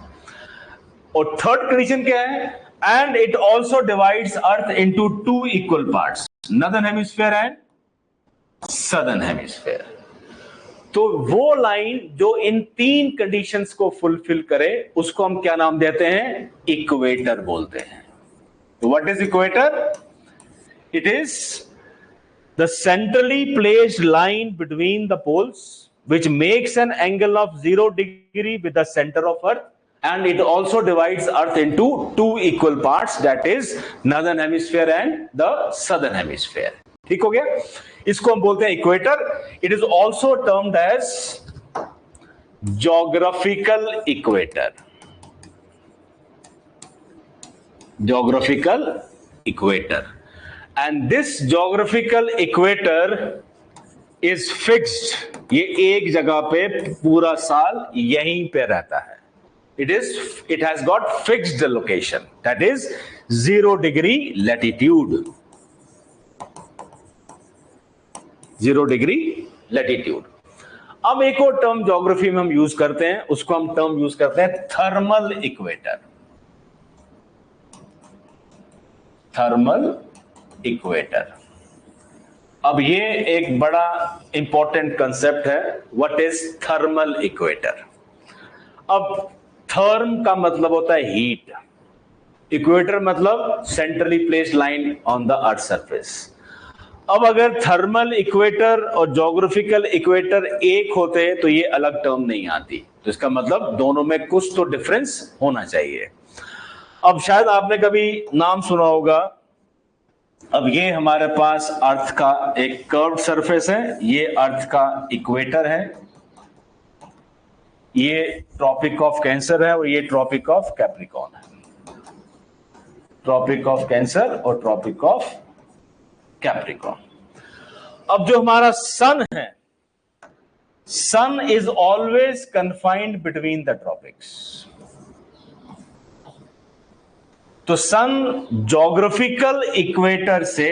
और third condition क्या है? and it also divides earth into 2 equal parts, northern hemisphere and southern hemisphere। तो वो line जो इन तीन conditions को fulfil करे उसको हम क्या नाम देते हैं? इक्वेटर बोलते हैं। What is equator? It is the centrally placed line between the poles which makes an angle of 0 degree with the center of earth, and it also divides earth into 2 equal parts, that is northern hemisphere and the southern hemisphere। ठीक हो गया? इसको हम बोलते हैं equator. It is also termed as geographical equator। geographical equator, and this geographical equator is fixed। ये एक जगह पे पूरा साल यहीं पे रहता है। it has got fixed location, that is 0 degree latitude। 0 degree latitude. अब एक और टर्म ज्योग्राफी में हम यूज करते हैं, उसको हम टर्म यूज करते हैं थर्मल इक्वेटर। Thermal equator. अब ये एक बड़ा इंपॉर्टेंट कंसेप्ट है, व्हाट इज थर्मल इक्वेटर। अब थर्म का मतलब होता है हीट, इक्वेटर मतलब centrally placed line on the earth surface. अब अगर थर्मल इक्वेटर और ज्योग्राफिकल इक्वेटर एक होते तो ये अलग टर्म नहीं आती, तो इसका मतलब दोनों में कुछ तो डिफरेंस होना चाहिए। अब शायद आपने कभी नाम सुना होगा, अब ये हमारे पास अर्थ का एक कर्व्ड सरफेस है, ये अर्थ का इक्वेटर है, ये ट्रॉपिक ऑफ कैंसर है और ये ट्रॉपिक ऑफ कैप्रिकॉर्न है। ट्रॉपिक ऑफ कैंसर और ट्रॉपिक ऑफ कैप्रिकॉर्न। अब जो हमारा सन है, sun is always confined between the tropics. तो सन ज्योग्राफिकल इक्वेटर से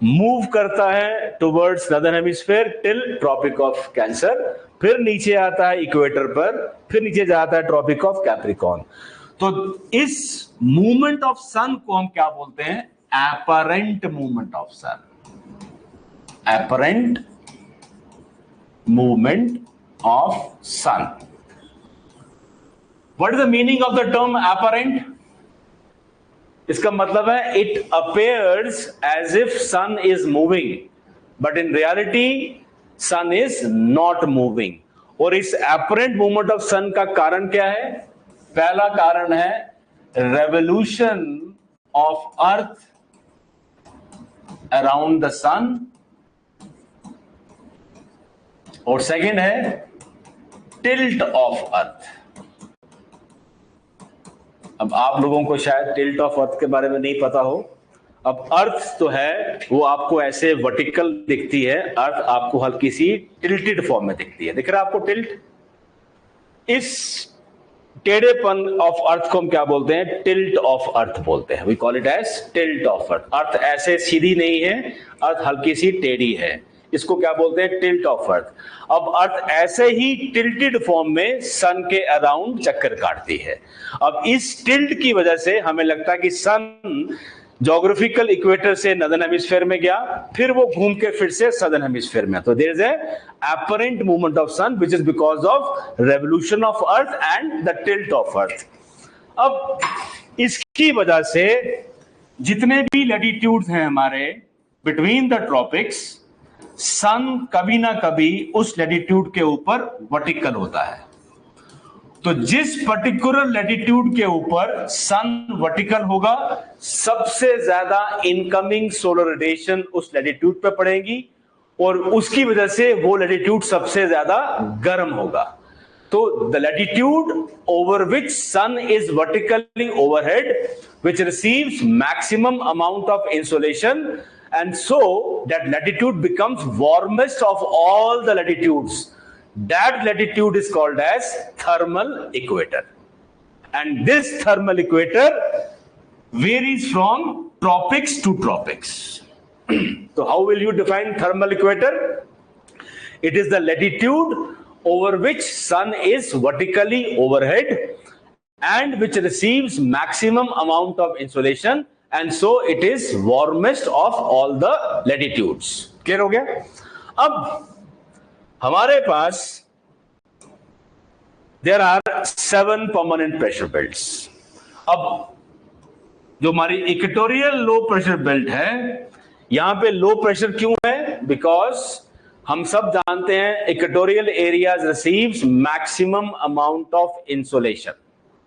मूव करता है towards northern hemisphere till tropic of Cancer, फिर नीचे आता है इक्वेटर पर, फिर नीचे जाता है ट्रॉपिक ऑफ कैप्रिकॉर्न। तो इस मूवमेंट ऑफ सन को हम क्या बोलते हैं? Apparent movement of sun. Apparent movement of sun. What is the meaning of the term apparent? इसका मतलब है it appears as if sun is moving, but in reality sun is not moving. और इस एपरेंट मूवमेंट ऑफ सन का कारण क्या है? पहला कारण है revolution of earth around the sun, और सेकेंड है टिल्ट ऑफ अर्थ। अब आप लोगों को शायद टिल्ट ऑफ अर्थ के बारे में नहीं पता हो। अब अर्थ तो है वो आपको ऐसे वर्टिकल दिखती है, अर्थ आपको हल्की सी टिल्टेड फॉर्म में दिखती है। दिख रहा है आपको टिल्ट? इस टेढ़ेपन ऑफ अर्थ को हम क्या बोलते हैं? टिल्ट ऑफ अर्थ बोलते हैं। We call it as tilt of earth. Earth ऐसे सीधी नहीं है, अर्थ हल्की सी टेढ़ी है, इसको क्या बोलते हैं? Tilt of earth. अब अर्थ ऐसे ही टिल्टेड फॉर्म में सन के अराउंड चक्कर काटती है। अब इस टिल्ट की वजह से हमें लगता है कि सन ज्योग्राफिकल इक्वेटर से नदर्न हेमिस्फीयर में गया, फिर वो घूम के फिर से सदर्न हेमिस्फीयर में। तो there is apparent movement of sun which is because of revolution of earth and the tilt of earth. अब इसकी वजह से जितने भी लैटिट्यूड्स हैं हमारे बिटवीन द ट्रॉपिक्स, सन कभी ना कभी उस लैटिट्यूड के ऊपर वर्टिकल होता है। तो जिस पर्टिकुलर लैटिट्यूड के ऊपर सन वर्टिकल होगा, सबसे ज्यादा इनकमिंग सोलर रेडिएशन उस लैटिट्यूड पे पड़ेगी और उसकी वजह से वो लैटिट्यूड सबसे ज्यादा गर्म होगा। तो the latitude over which sun is vertically overhead, which receives maximum amount of insolation, and so that latitude becomes warmest of all the latitudes. That latitude is called as thermal equator, and this thermal equator varies from tropics to tropics. So how will you define thermal equator? It is the latitude over which sun is vertically overhead and which receives maximum amount of insolation, and so it is warmest of all the latitudes. Clear हो गया? अब हमारे पास there are 7 permanent pressure belts. अब जो हमारी equatorial low pressure belt है, यहां पे लो प्रेशर क्यों है? बिकॉज हम सब जानते हैं equatorial areas receives maximum amount of insolation,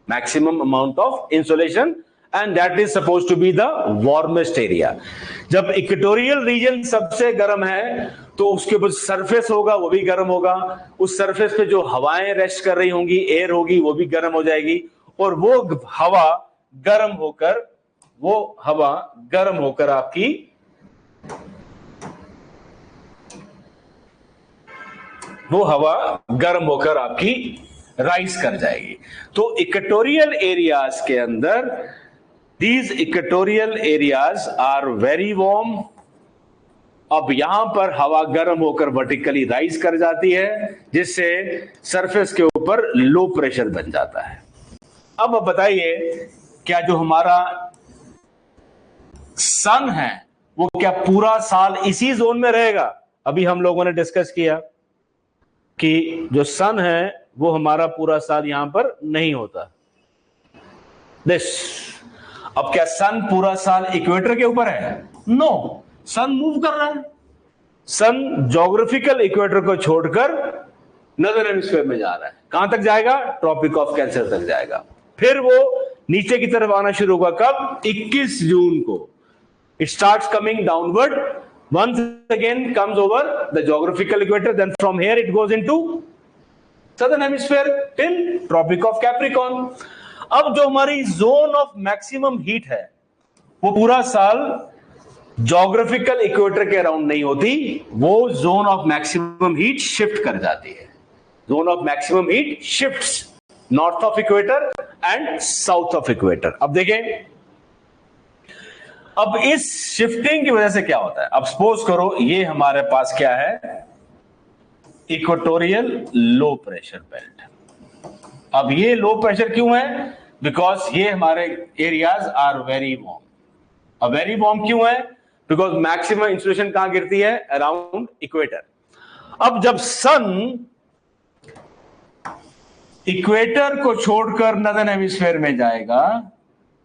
maximum amount of insolation, and that is supposed to be the warmest area. जब इक्वेटोरियल रीजन सबसे गर्म है तो उसके ऊपर सरफेस होगा वो भी गर्म होगा, उस सरफेस पे जो हवाएं रेस्ट कर रही होंगी, एयर होगी, वो भी गर्म हो जाएगी, और वो हवा गर्म होकर आपकी राइज कर जाएगी। तो इक्वेटोरियल एरियाज के अंदर these equatorial areas are very warm अब यहां पर हवा गर्म होकर वर्टिकली राइज कर जाती है, जिससे सरफेस के ऊपर लो प्रेशर बन जाता है। अब बताइए, क्या जो हमारा सन है वो क्या पूरा साल इसी जोन में रहेगा? अभी हम लोगों ने डिस्कस किया कि जो सन है वो हमारा पूरा साल यहां पर नहीं होता। दिस, अब क्या सन पूरा साल इक्वेटर के ऊपर है? नो, सन मूव कर रहा है। सन ज्योग्राफिकल इक्वेटर को छोड़कर नदर्न हेमिस्फीयर में जा रहा है। कहां तक जाएगा? ट्रॉपिक ऑफ कैंसर तक जाएगा। फिर वो नीचे की तरफ आना शुरू होगा कब? 21 जून को। It starts coming downward, once again comes over the geographical equator, then from here it goes into southern hemisphere till Tropic of Capricorn. अब जो हमारी जोन ऑफ मैक्सिमम हीट है वो पूरा साल ज्योग्राफिकल इक्वेटर के अराउंड नहीं होती, वो zone of maximum heat shift कर जाती है। Zone of maximum heat shifts north of equator and south of equator. अब देखें, अब इस शिफ्टिंग की वजह से क्या होता है? अब सपोज करो ये हमारे पास क्या है? Equatorial low pressure belt. अब ये लो प्रेशर क्यों है? बिकॉज ये हमारे एरियाज आर वेरी वार्म। अब वेरी वार्म क्यों है? बिकॉज मैक्सिमम इंसुलेशन कहां गिरती है? Around equator. अब जब सन इक्वेटर को छोड़कर नदर्न हेमिस्फीयर में जाएगा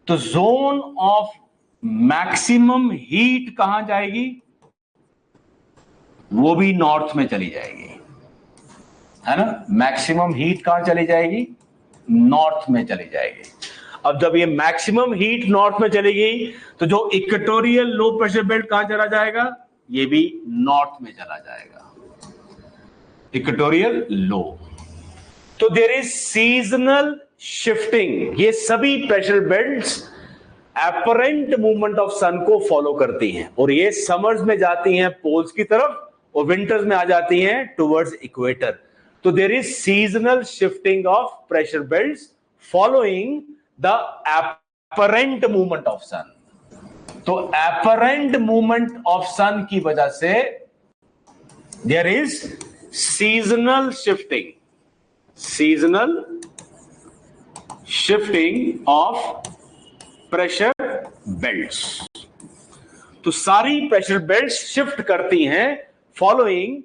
तो जोन ऑफ मैक्सिमम हीट कहां जाएगी? वो भी नॉर्थ में चली जाएगी, है ना? मैक्सिमम हीट कहां चली जाएगी? नॉर्थ में चली जाएगी। अब जब ये मैक्सिमम हीट नॉर्थ में चलेगी तो जो इक्वेटोरियल लो प्रेशर बेल्ट कहां चला जाएगा? ये भी नॉर्थ में चला जाएगा, इक्वेटोरियल लो। तो देयर इज सीजनल शिफ्टिंग। ये सभी pressure belts apparent movement of sun को फॉलो करती हैं, और ये समर्स में जाती हैं पोल्स की तरफ और विंटर्स में आ जाती हैं टुवर्ड्स इक्वेटर। तो there is seasonal shifting of pressure belts following the apparent movement of sun. तो अपरेंट मूवमेंट ऑफ सन की वजह से there is seasonal shifting, seasonal shifting of pressure belts. तो सारी प्रेशर बेल्ट्स शिफ्ट करती हैं following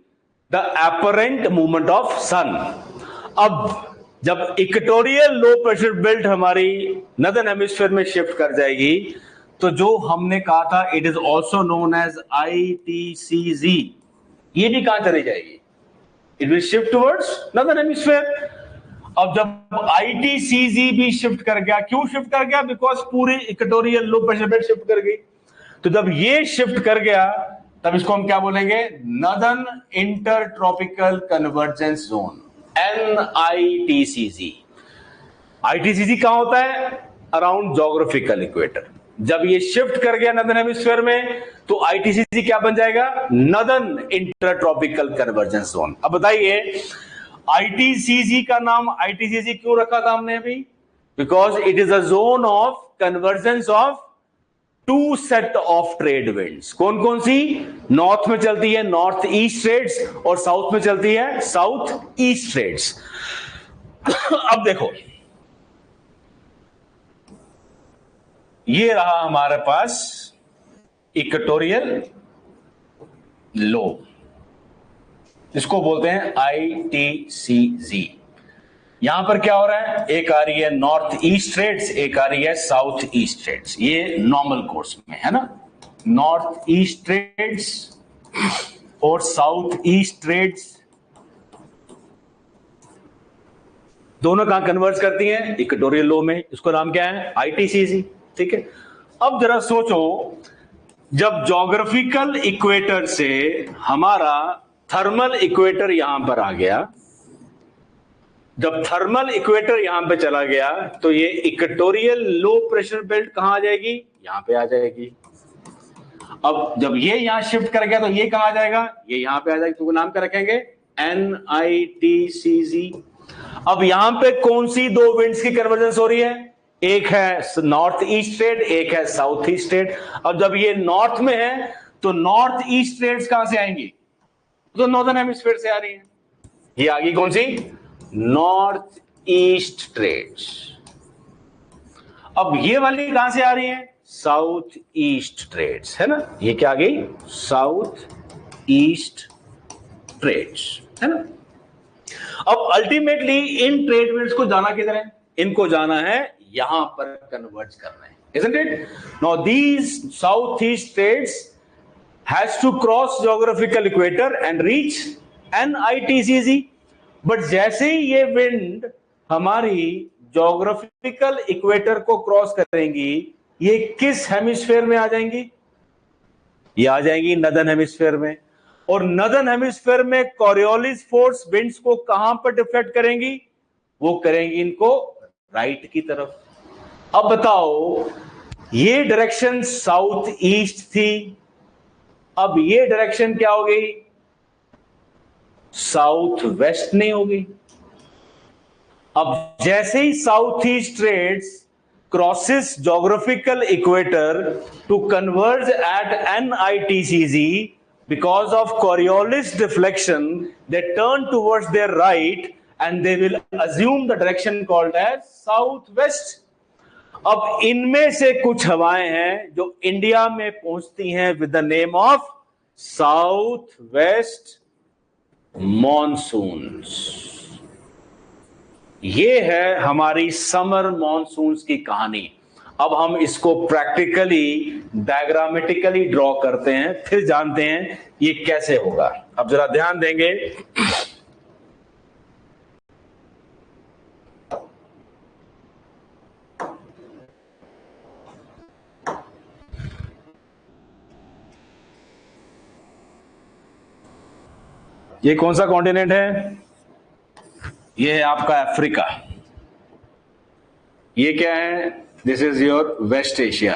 the apparent movement of sun. अब जब इक्वेटोरियल लो प्रेशर बेल्ट हमारी नदर्न हेमिस्फीयर में शिफ्ट कर जाएगी तो जो हमने कहा था it is also known as ITCZ, ये भी कहां चली जाएगी? It will shift towards northern hemisphere. अब जब ITCZ भी शिफ्ट कर गया, क्यों शिफ्ट कर गया? बिकॉज पूरी equatorial low pressure belt shift कर गई। तो जब ये शिफ्ट कर गया तब इसको हम क्या बोलेंगे? Northern inter tropical convergence zone, NITCZ। ITCZ कहां होता है? Around geographical equator. जब ये शिफ्ट कर गया नदर्न हेमिस्फीयर में तो ITCZ क्या बन जाएगा? Northern inter tropical convergence zone. अब बताइए, ITCZ का नाम ITCZ क्यों रखा था हमने अभी? Because it is a zone of convergence of two set of trade winds. कौन कौन सी? नॉर्थ में चलती है नॉर्थ ईस्ट ट्रेड्स और साउथ में चलती है साउथ ईस्ट ट्रेड्स। अब देखो, ये रहा हमारे पास इक्वेटोरियल लो, इसको बोलते हैं ITCZ। यहां पर क्या हो रहा है? एक आ रही है नॉर्थ ईस्ट ट्रेड्स, एक आ रही है साउथ ईस्ट ट्रेड्स। ये नॉर्मल कोर्स में है ना, नॉर्थ ईस्ट ट्रेड्स और साउथ ईस्ट ट्रेड्स दोनों कहां कन्वर्ज करती हैं? इक्वेटोरियल लो में। इसको नाम क्या है? ITCZ। ठीक है। अब जरा सोचो, जब ज्योग्राफिकल इक्वेटर से हमारा थर्मल इक्वेटर यहां पर आ गया, जब थर्मल इक्वेटर यहां पे चला गया तो ये इक्वेटोरियल लो प्रेशर बेल्ट कहां आ जाएगी? यहां पे आ जाएगी। अब जब ये यहां शिफ्ट कर गया तो ये कहां आ जाएगा? ये यहां पे आ जाएगा। तो नाम क्या रखेंगे? NITCZ। अब यहां पे कौन सी दो विंड्स की कन्वर्जेंस हो रही है? एक है नॉर्थ ईस्ट ट्रेड, एक है साउथ ईस्ट ट्रेड। अब जब ये नॉर्थ में है तो नॉर्थ ईस्ट ट्रेड्स कहां से आएंगी? तो नॉर्दर्न हेमिस्फीयर से आ रही है। ये आ गई कौन सी? North east trades. अब ये वाली कहां से आ रही है? साउथ ईस्ट ट्रेड्स, है ना? ये क्या आ गई? साउथ ईस्ट ट्रेड्स, है ना? अब अल्टीमेटली इन ट्रेड विंड्स को जाना किधर है? इनको जाना है यहां पर कन्वर्ज करना है, isn't it? Now these southeast trades has to cross geographical equator and reach NITCZ. But जैसे ही ये विंड हमारी जोग्राफिकल इक्वेटर को क्रॉस करेंगी, ये किस हेमिस्फीयर में आ जाएंगी? ये आ जाएंगी नदर्न हेमिस्फीयर में। और नदर्न हेमिस्फीयर में कॉरियोलिस फोर्स विंड्स को कहां पर डिफ्लेक्ट करेंगी? वो करेंगी इनको राइट की तरफ। अब बताओ, ये डायरेक्शन साउथ ईस्ट थी, अब ये डायरेक्शन क्या हो गई? साउथ वेस्ट नहीं हो गई। अब जैसे ही south east trades crosses geographical equator to converge at NITCZ, because of Coriolis deflection, they turn towards their right and they will assume the direction called as southwest. अब इनमें से कुछ हवाएं हैं जो इंडिया में पहुंचती हैं with the name of south west monsoons. ये है हमारी समर मॉनसून्स की कहानी। अब हम इसको प्रैक्टिकली डायग्रामेटिकली ड्रॉ करते हैं, फिर जानते हैं ये कैसे होगा। अब जरा ध्यान देंगे। ये कौन सा कॉन्टिनेंट है? ये है आपका अफ्रीका। ये क्या है? This is your West Asia.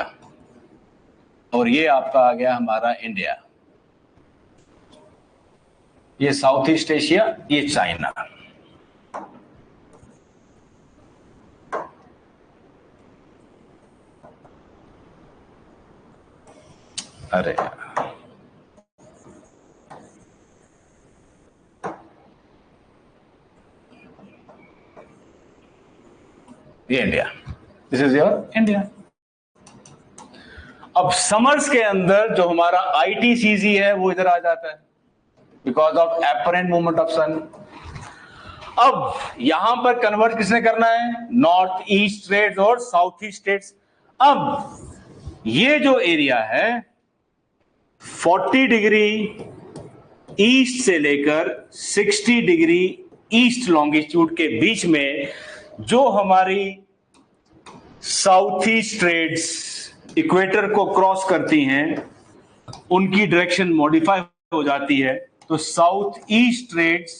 और ये आपका आ गया हमारा इंडिया। ये साउथ ईस्ट एशिया, ये चाइना। अरे ये India, this is your India. अब समर्स के अंदर जो हमारा ITCZ है वो इधर आ जाता है because of apparent movement of sun. अब यहां पर कन्वर्ट किसने करना है? नॉर्थ ईस्ट ट्रेड्स और साउथ ईस्ट ट्रेड्स। अब ये जो एरिया है 40 डिग्री ईस्ट से लेकर 60 डिग्री ईस्ट लॉन्गिट्यूड के बीच में जो हमारी साउथ ईस्ट ट्रेड्स इक्वेटर को क्रॉस करती हैं, उनकी डायरेक्शन मॉडिफाई हो जाती है। तो south east trades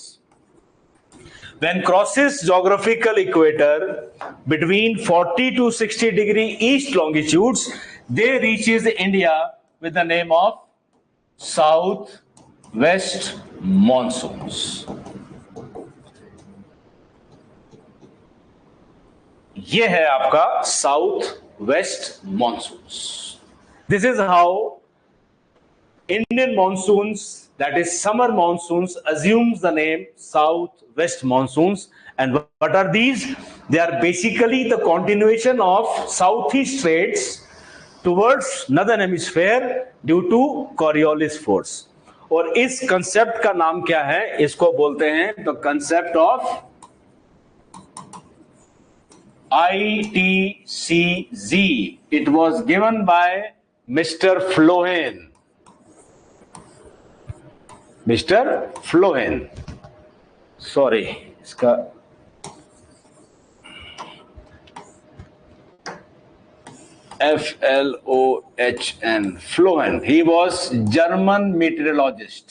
when crosses geographical equator between 40 to 60 degree east longitudes, they reaches India with the name of south west monsoons. ये है आपका south west monsoons. This is how Indian monsoons, that is summer monsoons, assumes the name southwest monsoons. And what are these? They are basically the continuation of southeast trades towards northern hemisphere due to Coriolis force. और इस concept का नाम क्या है? इसको बोलते हैं the concept of ITCZ. It was given by Mr. Flohen. Mister Flohn, sorry इसका FLOHN, Flohn. He was German meteorologist.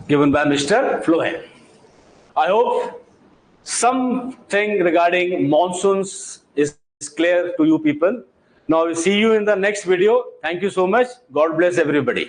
given by Mr. Flohen. I hope something regarding monsoons is clear to you people. Now we see you in the next video. Thank you so much. God bless everybody.